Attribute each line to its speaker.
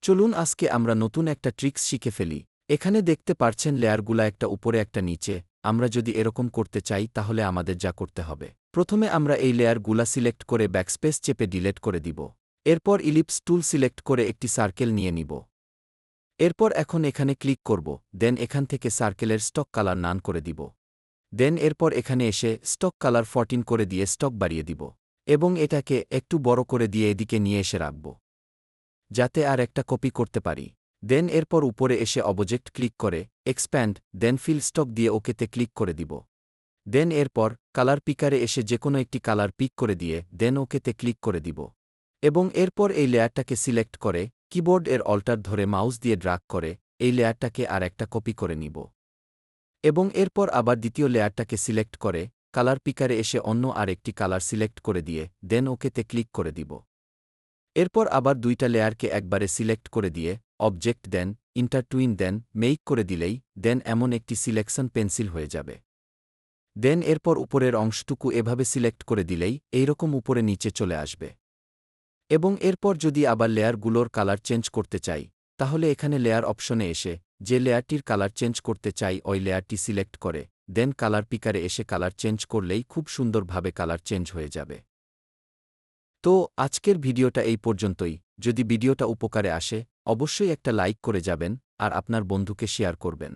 Speaker 1: চলুন আজকে আমরা নতুন একটা ট্রিক্স শিখে ফেলি। এখানে দেখতে পারছেন লেয়ারগুলা একটা উপরে একটা নিচে। আমরা যদি এরকম করতে চাই তাহলে আমাদের যা করতে হবে, প্রথমে আমরা এই লেয়ারগুলা সিলেক্ট করে ব্যাকস্পেস চেপে ডিলেট করে দিব। এরপর ইলিপস টুল সিলেক্ট করে একটি সার্কেল নিয়ে নিব। এরপর এখন এখানে ক্লিক করব, দেন এখান থেকে সার্কেলের স্টক কালার নান করে দিব। দেন এরপর এখানে এসে স্টক কালার 14 করে দিয়ে স্টক বাড়িয়ে দিব এবং এটাকে একটু বড় করে দিয়ে এদিকে নিয়ে এসে রাখব, যাতে আর একটা কপি করতে পারি। দেন এরপর উপরে এসে অবজেক্ট ক্লিক করে এক্সপ্যান্ড, দেন ফিল স্টক দিয়ে ওকেতে ক্লিক করে দিব। দেন এরপর কালার পিকারে এসে যেকোনো একটি কালার পিক করে দিয়ে দেন ওকেতে ক্লিক করে দিব এবং এরপর এই লেয়ারটাকে সিলেক্ট করে কিবোর্ড এর অল্টার ধরে মাউস দিয়ে ড্রাগ করে এই লেয়ারটাকে আর একটা কপি করে নিব এবং এরপর আবার দ্বিতীয় লেয়ারটাকে সিলেক্ট করে কালার পিকারে এসে অন্য আর একটি কালার সিলেক্ট করে দিয়ে দেন ওকেতে ক্লিক করে দিব। এরপর আবার দুইটা লেয়ারকে একবারে সিলেক্ট করে দিয়ে অবজেক্ট দেন ইন্টারটুইন দেন মেইক করে দিলেই দেন এমন একটি সিলেকশন পেন্সিল হয়ে যাবে। দেন এরপর উপরের অংশটুকু এভাবে সিলেক্ট করে দিলেই এইরকম উপরে নিচে চলে আসবে। এবং এরপর যদি আবার লেয়ারগুলোর কালার চেঞ্জ করতে চাই তাহলে এখানে লেয়ার অপশনে এসে যে লেয়ারটির কালার চেঞ্জ করতে চাই ওই লেয়ারটি সিলেক্ট করে দেন কালার পিকারে এসে কালার চেঞ্জ করলেই খুব সুন্দরভাবে কালার চেঞ্জ হয়ে যাবে। তো আজকের ভিডিওটা এই পর্যন্তই। যদি ভিডিওটা উপকারে আসে অবশ্যই একটা লাইক করে যাবেন আর আপনার বন্ধুকে শেয়ার করবেন।